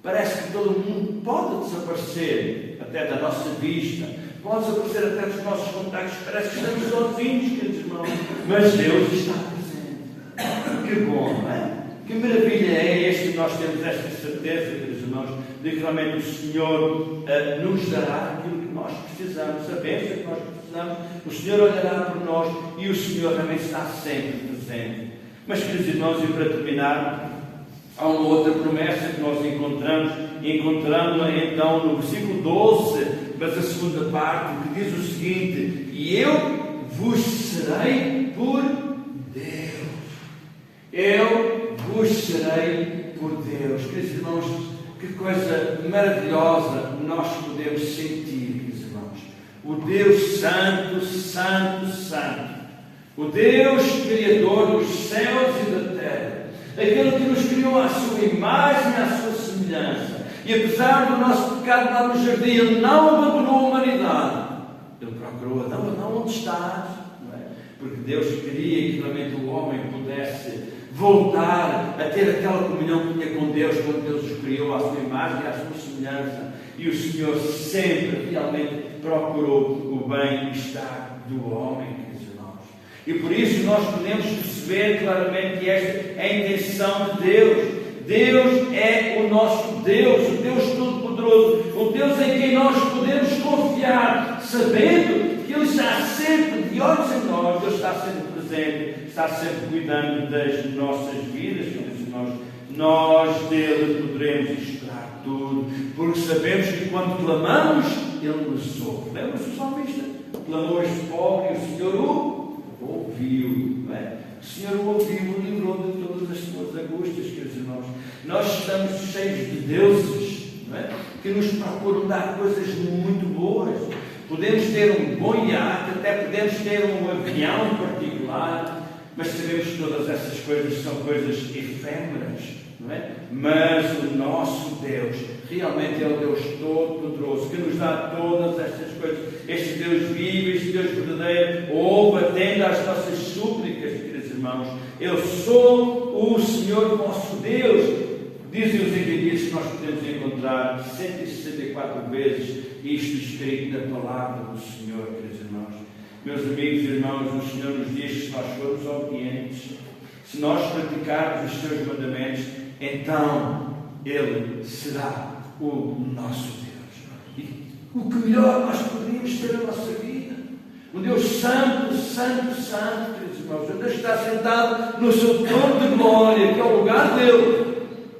Parece que todo mundo pode desaparecer até da nossa vista, pode desaparecer até dos nossos contactos. Parece que estamos sozinhos, queridos irmãos, mas Deus está presente. Que bom, não é? Que maravilha é este que nós temos esta certeza, queridos irmãos, de que realmente o Senhor nos dará aquilo que nós precisamos, a bênção que nós precisamos. O Senhor olhará por nós e o Senhor também está sempre presente. Mas, queridos irmãos, e para terminar, há uma outra promessa que nós encontramos-la então no versículo 12, mas a segunda parte, que diz o seguinte: e eu vos serei por Deus. Eu vos serei por Deus. Queridos irmãos, que coisa maravilhosa nós podemos sentir, queridos irmãos. O Deus Santo, Santo, Santo. O Deus Criador dos céus e da terra, aquele que nos criou à sua imagem e à sua semelhança, e apesar do nosso pecado lá no jardim, Ele não abandonou a humanidade. Ele procurou: Adão, onde estás? Não é? Porque Deus queria que realmente o homem pudesse voltar a ter aquela comunhão que tinha com Deus quando Deus os criou à sua imagem e à sua semelhança. E o Senhor sempre realmente procurou o bem-estar do homem, queridos irmãos. E por isso nós podemos perceber claramente que esta é a intenção de Deus. Deus é o nosso Deus, o Deus Todo-Poderoso, o Deus em quem nós podemos confiar, sabendo que Ele está sempre de olhos em nós, Ele está sempre presente, está sempre cuidando das nossas vidas, queridos irmãos. Nós dele poderemos esperar tudo, porque sabemos que quando clamamos, Ele nos ouve. Lembra-se do salmista? Clamou este pobre e o Senhor o ouviu. Não é? O Senhor o ouviu, o livrou de todas as suas angústias, queridos irmãos. Nós estamos cheios de deuses, não é? Que nos procuram dar coisas muito boas. Podemos ter um bom iate, até podemos ter um avião particular, mas sabemos que todas essas coisas são coisas efêmeras. Não é? Mas o nosso Deus realmente é o Deus Todo-Poderoso, que nos dá todas estas coisas. Este Deus vivo, este Deus verdadeiro, ouve, atende às nossas súplicas, queridos irmãos. Eu sou o Senhor vosso Deus. Dizem os entendidos que nós podemos encontrar 164 vezes isto escrito na palavra do Senhor, queridos irmãos. Meus amigos e irmãos, o Senhor nos diz que se nós formos obedientes, se nós praticarmos os seus mandamentos, então Ele será o nosso Deus. E o que melhor nós poderíamos ter na nossa vida? Um Deus santo, santo, santo, queridos irmãos. Um Deus que está sentado no seu trono de glória, que é o lugar dele.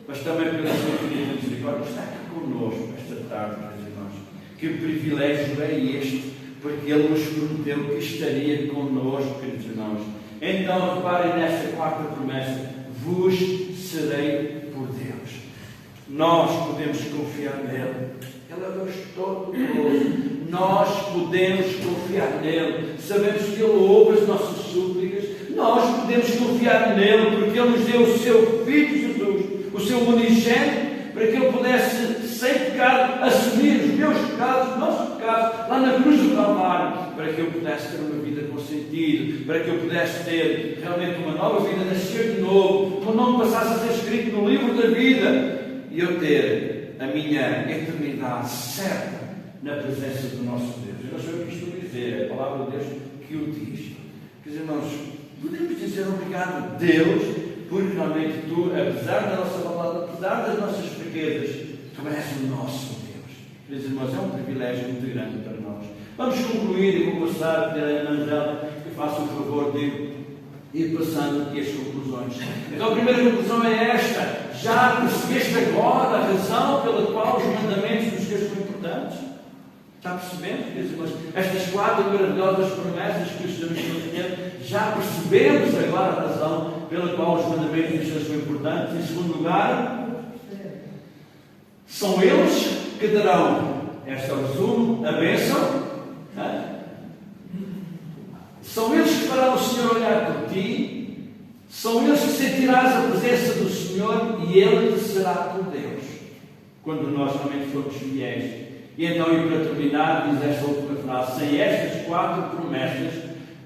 Mas também pela sua infinita misericórdia está aqui conosco esta tarde, queridos irmãos. Que privilégio é este, porque Ele nos prometeu que estaria conosco, queridos irmãos. Então reparem nesta quarta promessa: vos serei por Deus. Nós podemos confiar nele. Ele é o Deus Todo-Poderoso. Nós podemos confiar nele. Sabemos que Ele ouve as nossas súplicas. Nós podemos confiar nele, porque Ele nos deu o seu Filho Jesus, o seu unigênito, para que Ele pudesse, sem pecado, assumir os meus pecados, os nossos pecados, lá na cruz do Calvário, para que eu pudesse ter uma vida com sentido, para que eu pudesse ter realmente uma nova vida, nascer de novo, o meu nome passasse a ser escrito no livro da vida, e eu ter a minha eternidade certa na presença do nosso Deus. Eu não sei o que isto dizer, é a palavra de Deus que o diz. Quer irmãos, podemos dizer obrigado, Deus, porque realmente tu, apesar da nossa maldade, apesar das nossas fraquezas, tu és o nosso Deus. Queridos irmãos, é um privilégio muito grande para nós. Vamos concluir e vou passar a Ana Angela que faça o favor de ir passando aqui as conclusões. Então a primeira conclusão é esta: já percebeste agora a razão pela qual os mandamentos dos Deus são importantes? Está percebendo, queridos irmãos? Estas quatro maravilhosas promessas que o Senhor nos concedeu, já percebemos agora a razão pela qual os mandamentos dos Deus são importantes. Em segundo lugar, são eles que darão, este é o resumo, a bênção. São eles que farão o Senhor olhar por ti, são eles que sentirás a presença do Senhor e Ele será teu Deus, quando nós realmente formos fiéis. E então, e para terminar, diz esta última frase: sem estas quatro promessas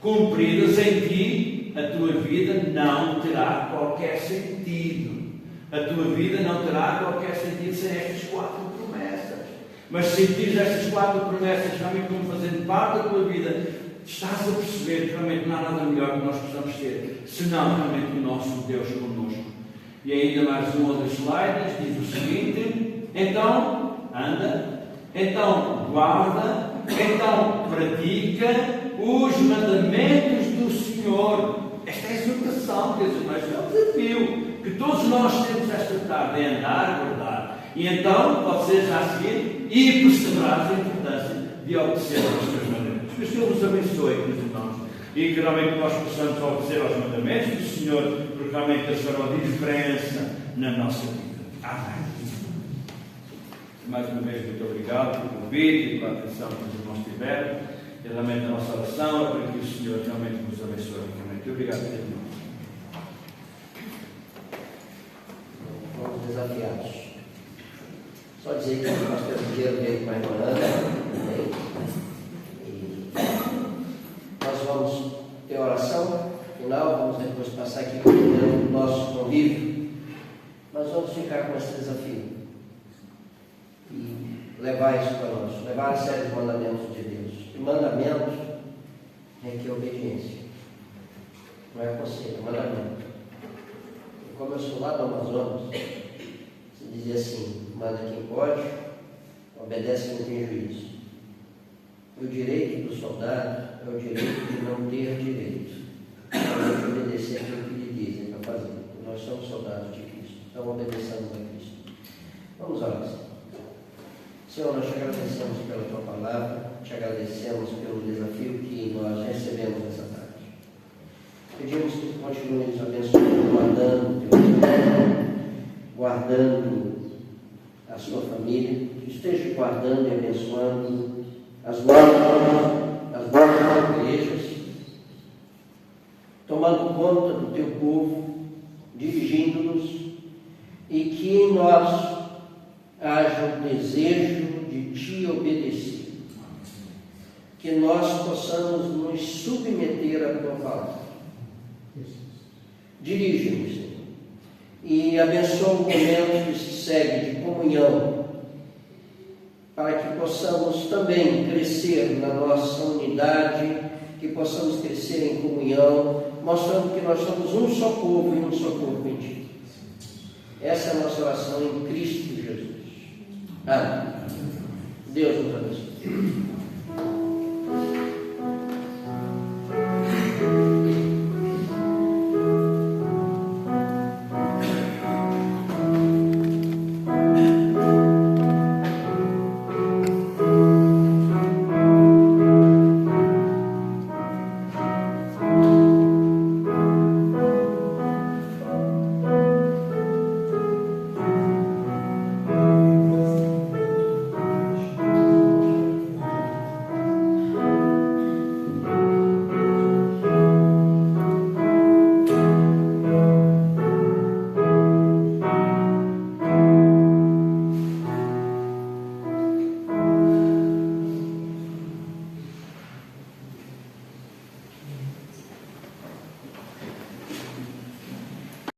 cumpridas em ti, a tua vida não terá qualquer sentido. A tua vida não terá qualquer sentido sem estas quatro promessas. Mas se sentires estas quatro promessas realmente como fazendo parte da tua vida, estás a perceber que realmente não há nada melhor que nós possamos ter, senão realmente o nosso Deus connosco. E ainda mais um ou dois slides, diz o seguinte: então, anda, então guarda, então pratica os mandamentos do Senhor. Esta é a exortação, quer dizer, mas é um desafio que todos nós temos esta tarde, é andar, guardar. E então, pode ser já a seguir, e perseverar a importância de obedecer aos seus mandamentos. Que o Senhor nos abençoe, meus irmãos, e que realmente nós possamos obedecer aos mandamentos do Senhor, porque realmente eles farão diferença na nossa vida. Amém. Mais uma vez, muito obrigado pelo convite e pela atenção que os irmãos tiveram. E realmente a nossa oração é para que o Senhor realmente nos abençoe. Muito obrigado, meus irmãos. Vamos desafiados. Só dizer que nós temos dinheiro dentro para Iguarana. E nós vamos ter oração final, vamos depois passar aqui para o nosso convívio, nós vamos ficar com esse desafio e levar isso para nós, levar a sério os mandamentos de Deus. E mandamento é que é obediência, não é conselho, é mandamento. E como eu sou lá do Amazonas, se dizia assim: manda quem pode, obedece quem tem juízo. E o direito do soldado é o direito de não ter direito, é obedecer aquilo que lhe dizem para fazer. Nós somos soldados de Cristo, então obedeçamos a Cristo. Vamos orar. Senhor, nós te agradecemos pela tua palavra, te agradecemos pelo desafio que nós recebemos nessa tarde. Pedimos que tu continue nos abençoando, guardando o teu povo, guardando a sua família, que esteja guardando e abençoando as nossas igrejas, tomando conta do teu povo, dirigindo-nos, e que em nós haja o desejo de te obedecer, que nós possamos nos submeter à tua palavra. Dirige-nos, Senhor, e abençoa o momento que se segue de comunhão, para que possamos também crescer na nossa unidade, que possamos crescer em comunhão, mostrando que nós somos um só povo e um só corpo em ti. Essa é a nossa oração em Cristo Jesus. Amém. Deus nos abençoe.